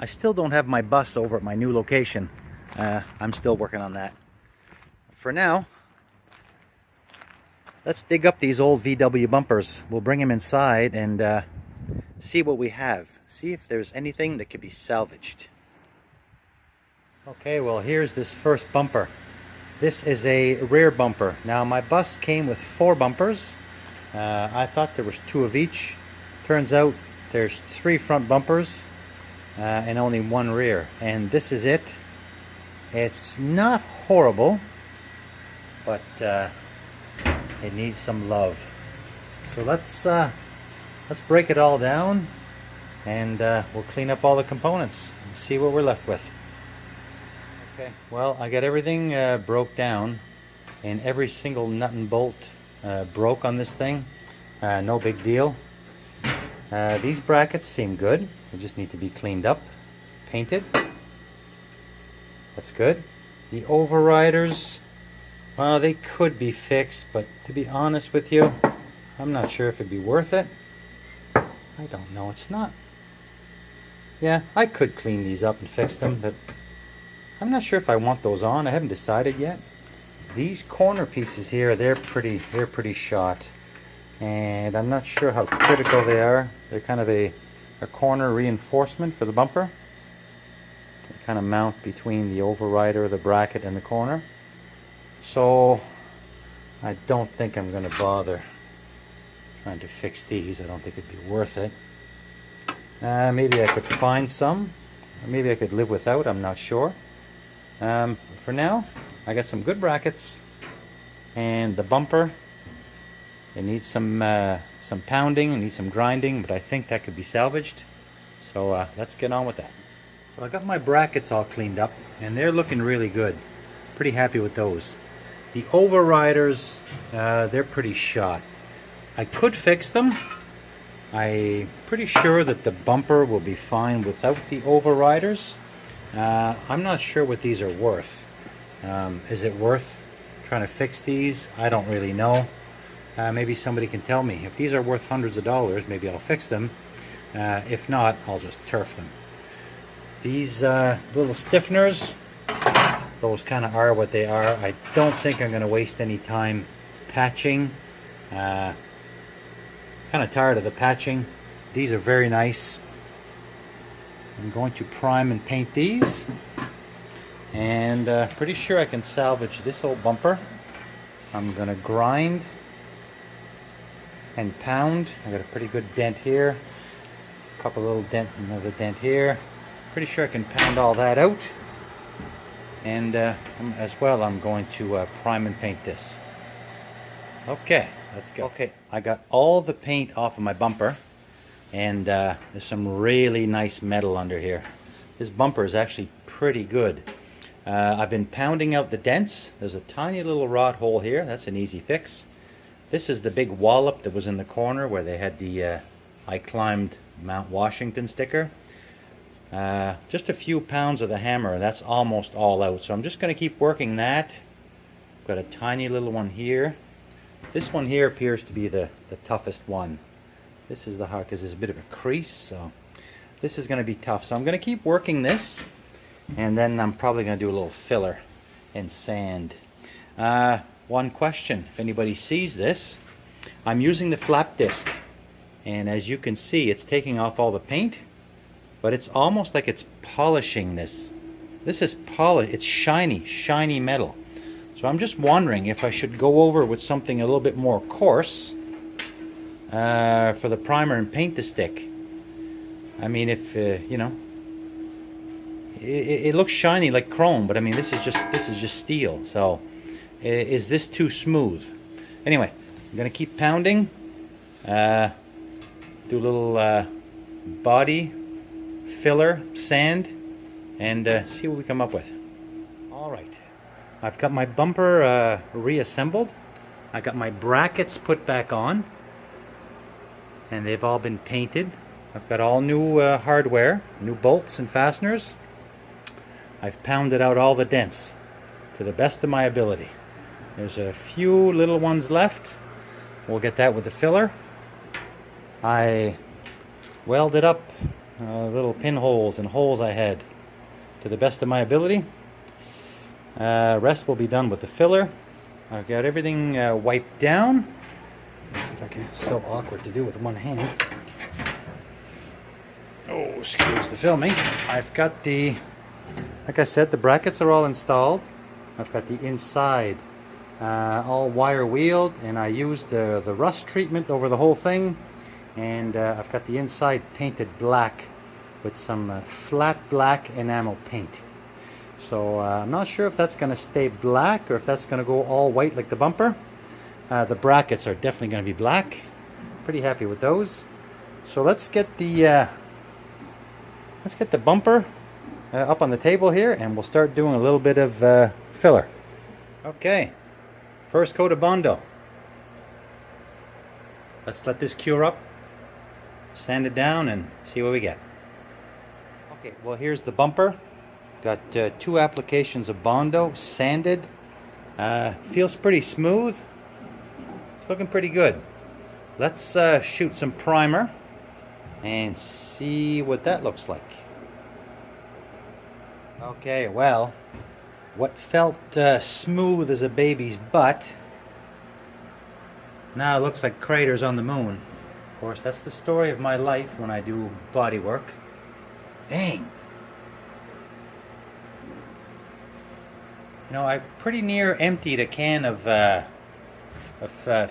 I still don't have my bus over at my new location. I'm still working on that. For now, let's dig up these old VW bumpers. We'll bring them inside and see what we have. See if there's anything that could be salvaged. Okay, well here's this first bumper. This is a rear bumper. Now my bus came with 4 bumpers. I thought there was 2 of each. Turns out there's 3 front bumpers and only 1 rear. And this is it. It's not horrible, but it needs some love. So let's break it all down and we'll clean up all the components and see what we're left with. Okay, well, I got everything broke down, and every single nut and bolt broke on this thing. No big deal. These brackets seem good. They just need to be cleaned up, painted. That's good. The overriders, well, they could be fixed, but to be honest with you, I'm not sure if it'd be worth it. I don't know, it's not. Yeah, I could clean these up and fix them, but I'm not sure if I want those on. I haven't decided yet. These corner pieces here, they're pretty shot, and I'm not sure how critical they are. They're kind of a corner reinforcement for the bumper. They kind of mount between the overrider, the bracket, and the corner. So I don't think I'm going to bother trying to fix these. I don't think it'd be worth it. Maybe I could find some. Or maybe I could live without. I'm not sure. For now, I got some good brackets, and the bumper, it needs some pounding, it needs some grinding, but I think that could be salvaged. So let's get on with that. So I got my brackets all cleaned up, and they're looking really good. Pretty happy with those. The overriders, they're pretty shot. I could fix them. I'm pretty sure that the bumper will be fine without the overriders. I'm not sure what these are worth. Is it worth trying to fix these? I don't really know. Maybe somebody can tell me. If these are worth hundreds of dollars, maybe I'll fix them. If not, I'll just turf them. These little stiffeners, those kind of are what they are. I don't think I'm going to waste any time patching. Kind of tired of the patching. These are very nice. I'm going to prime and paint these, and pretty sure I can salvage this old bumper. I'm going to grind and pound. I got a pretty good dent here, a couple little dent, another dent here. Pretty sure I can pound all that out, and as well I'm going to prime and paint this. Okay, let's go. Okay, I got all the paint off of my bumper. And there's some really nice metal under here. This bumper is actually pretty good. I've been pounding out the dents. There's a tiny little rot hole here. That's an easy fix. This is the big wallop that was in the corner where they had the I climbed Mount Washington sticker. Just a few pounds of the hammer. That's almost all out. So I'm just going to keep working that. Got a tiny little one here. This one here appears to be the toughest one. This is the hard because there's a bit of a crease, so this is going to be tough. So I'm going to keep working this, and then I'm probably going to do a little filler and sand. One question, if anybody sees this, I'm using the flap disc, and as you can see, it's taking off all the paint, but it's almost like it's polishing this. This is it's shiny metal. So I'm just wondering if I should go over with something a little bit more coarse for the primer and paint to stick. I mean, if you know, it looks shiny like chrome, but I mean this is just steel. So is this too smooth? Anyway, I'm gonna keep pounding, do a little body filler, sand, and see what we come up with. All right, I've got my bumper reassembled. I got my brackets put back on, and they've all been painted. I've got all new hardware, new bolts and fasteners. I've pounded out all the dents to the best of my ability. There's a few little ones left. We'll get that with the filler. I welded up little pinholes and holes I had to the best of my ability. Rest will be done with the filler. I've got everything wiped down. Let's see if I can. It's so awkward to do with one hand. Oh, excuse the filming. I've got the, like I said, the brackets are all installed. I've got the inside all wire wheeled, and I used the rust treatment over the whole thing. And I've got the inside painted black with some flat black enamel paint. So I'm not sure if that's going to stay black or if that's going to go all white like the bumper. The brackets are definitely going to be black. Pretty happy with those. So let's get the bumper up on the table here, and we'll start doing a little bit of filler. Okay, first coat of Bondo. Let's let this cure up, sand it down, and see what we get. Okay, well, here's the bumper. Got 2 applications of Bondo, sanded. Feels pretty smooth. It's looking pretty good. Let's shoot some primer and see what that looks like. Okay, well, what felt smooth as a baby's butt now looks like craters on the moon. Of course, that's the story of my life when I do body work. Dang. You know, I pretty near emptied a can of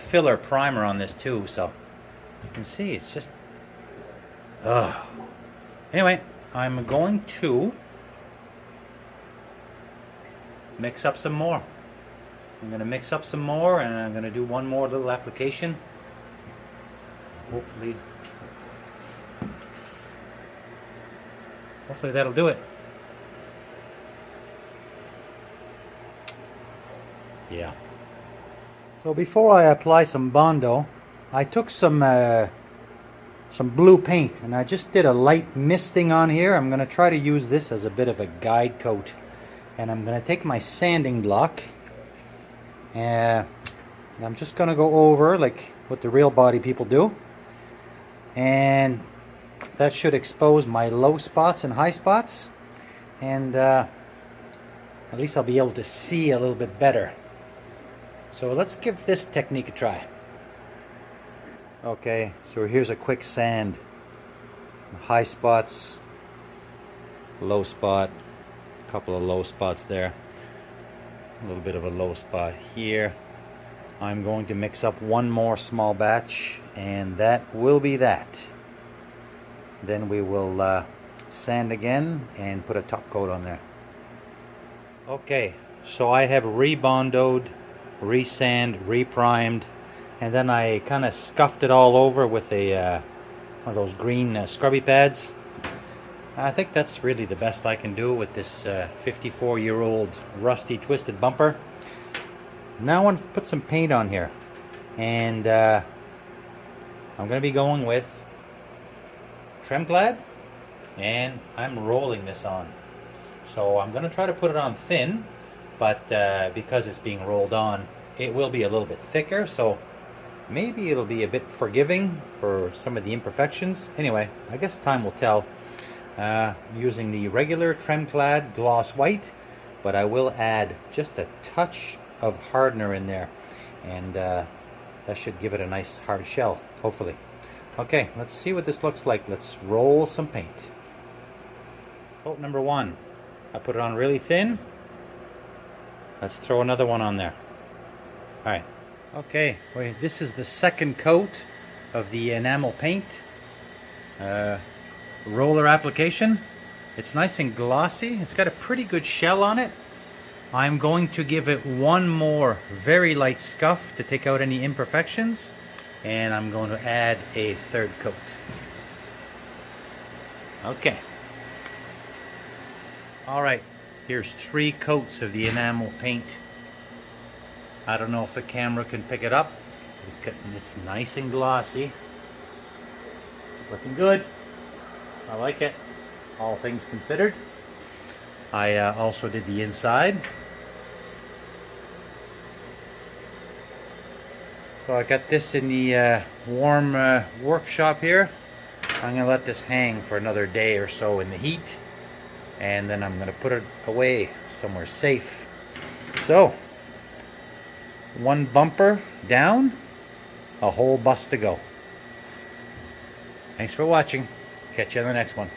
filler primer on this too, so you can see it's just... Ugh. Anyway, I'm going to mix up some more. I'm going to mix up some more, and I'm going to do one more little application. Hopefully that'll do it. Yeah. So before I apply some Bondo, I took some blue paint, and I just did a light misting on here. I'm going to try to use this as a bit of a guide coat. And I'm going to take my sanding block, and I'm just going to go over like what the real body people do. And that should expose my low spots and high spots. And at least I'll be able to see a little bit better. So let's give this technique a try. Okay, so here's a quick sand. High spots, low spot, a couple of low spots there, a little bit of a low spot here. I'm going to mix up one more small batch, and that will be that. Then we will sand again and put a top coat on there. Okay, so I have rebondoed, resand, reprimed, and then I kind of scuffed it all over with a one of those green scrubby pads. I think that's really the best I can do with this 54-year-old rusty twisted bumper. Now I want to put some paint on here, and I'm going to be going with trim clad, and I'm rolling this on. So I'm going to try to put it on thin, but because it's being rolled on, it will be a little bit thicker, so maybe it'll be a bit forgiving for some of the imperfections. Anyway, I guess time will tell. Using the regular trim clad gloss white, but I will add just a touch of hardener in there, and that should give it a nice hard shell, hopefully. Okay, let's see what this looks like. Let's roll some paint. Coat number 1. I put it on really thin. Let's throw another one on there. Alright. Okay, wait, this is the second coat of the enamel paint. Roller application. It's nice and glossy. It's got a pretty good shell on it. I'm going to give it one more very light scuff to take out any imperfections, and I'm going to add a third coat. Okay. Alright, here's 3 coats of the enamel paint. I don't know if the camera can pick it up. It's nice and glossy. Looking good. I like it, all things considered. I also did the inside. So I got this in the warm workshop here. I'm going to let this hang for another day or so in the heat, and then I'm going to put it away somewhere safe. So, one bumper down, a whole bus to go. Thanks for watching. Catch you on the next one.